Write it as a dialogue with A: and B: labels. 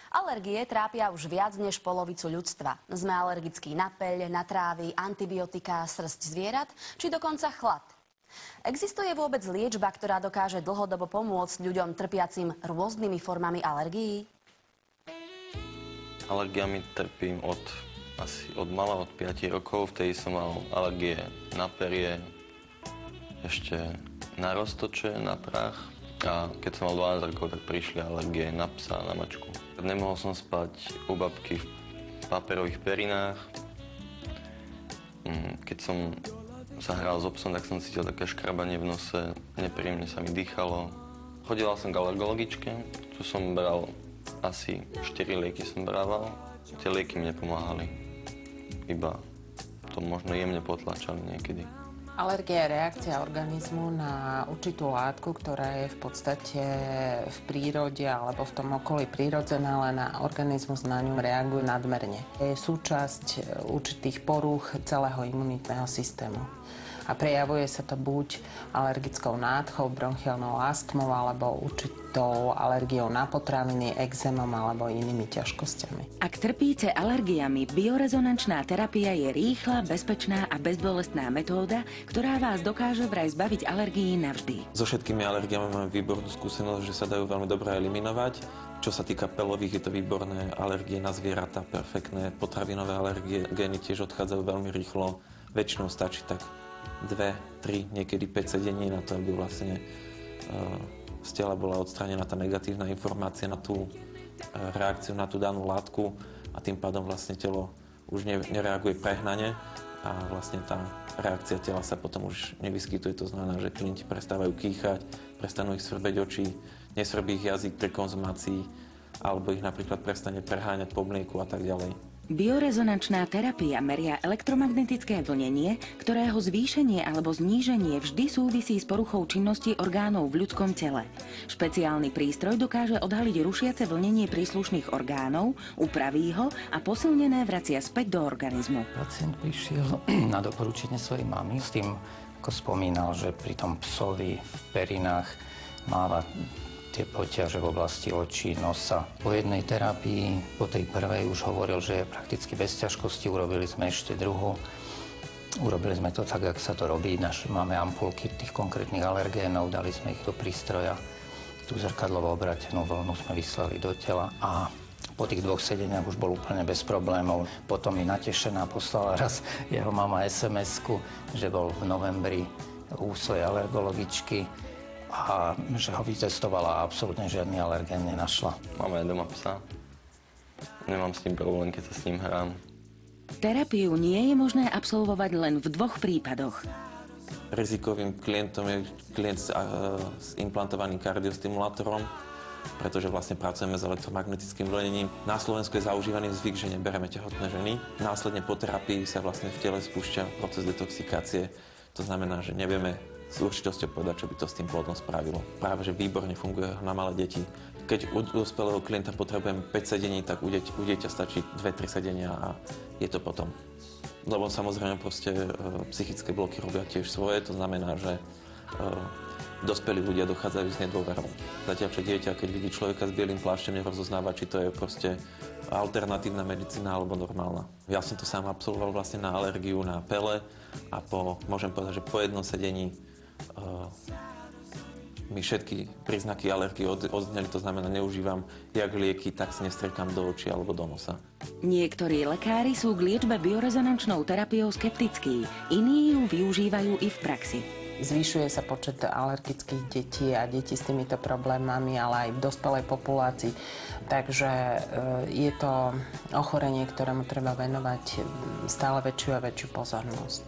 A: Alergie trápia už viac než polovicu ľudstva. Sme alergickí na peľ, na trávy, antibiotiká, srsť zvierat, či dokonca chlad. Existuje vôbec liečba, ktorá dokáže dlhodobo pomôcť ľuďom trpiacim rôznymi formami alergií?
B: Alergiami trpím asi od mala, od 5 rokov. Vtedy som mal alergie na perie, ešte na roztoče, na prach. A keď som mal 12 rokov, tak prišli alergie na psa, na mačku. Nemohol som spať u babky v paperových perinách. Keď som sa hral s obsom, tak som cítil také škrabanie v nose, nepríjemne sa mi dýchalo. Chodila som k alergologičke, tu som bral asi 4 lieky som brával. Tie lieky mi nepomáhali, iba to možno jemne potlačali niekedy.
C: Alergia je reakcia organizmu na určitú látku, ktorá je v podstate v prírode alebo v tom okolí prírodzená, ale na organizmus na ňu reaguje nadmerne. Je súčasť určitých porúch celého imunitného systému. A prejavuje sa to buď alergickou nádchou, bronchiálnou astmou alebo určitou alergiou na potraviny, ekzémom alebo inými ťažkosťami.
D: Ak trpíte alergiami, biorezonančná terapia je rýchla, bezpečná a bezbolestná metóda, ktorá vás dokáže vraj zbaviť alergií navždy.
E: So všetkými alergiami máme výbornú skúsenosť, že sa dajú veľmi dobre eliminovať. Čo sa týka peľových, je to výborné, alergie na zvieratá, perfektné, potravinové alergie, gény tiež odchádzajú veľmi rýchlo. Väčšinou stačí tak 2, 3, niekedy 5 sedení na to, aby vlastne z tela bola odstranená tá negatívna informácia na tú reakciu na tú danú látku a tým pádom vlastne telo už nereaguje prehnane a vlastne tá reakcia tela sa potom už nevyskytuje. To znamená, že klienti prestávajú kýchať, prestanú ich svrbeť oči, nesvrbí ich jazyk pri konzumácii alebo ich napríklad prestane preháňať po mlieku a tak ďalej.
D: Biorezonančná terapia meria elektromagnetické vlnenie, ktorého zvýšenie alebo zníženie vždy súvisí s poruchou činnosti orgánov v ľudskom tele. Špeciálny prístroj dokáže odhaliť rušiace vlnenie príslušných orgánov, upraví ho a posilnené vracia späť do organizmu.
F: Pacient prišiel na doporučenie svojej mamy s tým, ako spomínal, že pri tom psovi v perinách máva tie poťaže v oblasti očí, nosa. Po jednej terapii, po tej prvej už hovoril, že je prakticky bez ťažkosti. Urobili sme ešte druhú. Urobili sme to tak, jak sa to robí. Máme ampulky tých konkrétnych alergénov, dali sme ich do prístroja. Tú zrkadlovo obratenú vlnu sme vyslali do tela a po tých 2 sedeniach už bol úplne bez problémov. Potom mi natešená poslala raz jeho mama SMS-ku, že bol v novembri u svojej alergologičky a že ho vytestovala a absolútne žiadny alergén nenašla.
B: Máme aj doma psa. Nemám s tým problém, keď sa s ním hrám.
D: Terapiu nie je možné absolvovať len v 2 prípadoch.
E: Rizikovým klientom je klient s implantovaným kardiostimulátorom, pretože vlastne pracujeme s elektromagnetickým vlnením. Na Slovensku je zaužívaný zvyk, že nebereme tehotné ženy. Následne po terapii sa vlastne v tele spúšťa proces detoxikácie. To znamená, že nevieme s určitosťou povedať, čo by to s tým plodom spravilo. Práve, že výborne funguje na malé deti. Keď u dospelého klienta potrebujem 5 sedení, tak u dieťa stačí 2-3 sedenia a je to potom. Lebo samozrejme proste psychické bloky robia tiež svoje, to znamená, že dospelí ľudia dochádzajú s nedôverou. Zatiaľ, čo dieťa, keď vidí človeka s bielým plášťom, nerozoznáva, či to je proste alternatívna medicína alebo normálna. Ja som to sám absolvoval vlastne na alergiu na pele a môžem povedať, že po jednom sedení mi všetky príznaky alergie odzneli, to znamená, neužívam jak lieky, tak si nestriekam do očí alebo do nosa.
D: Niektorí lekári sú k liečbe biorezonančnou terapiou skeptickí, iní ju využívajú i v praxi.
C: Zvyšuje sa počet alergických detí a detí s týmito problémami, ale aj v dospelej populácii. Takže je to ochorenie, ktorému treba venovať stále väčšiu a väčšiu pozornosť.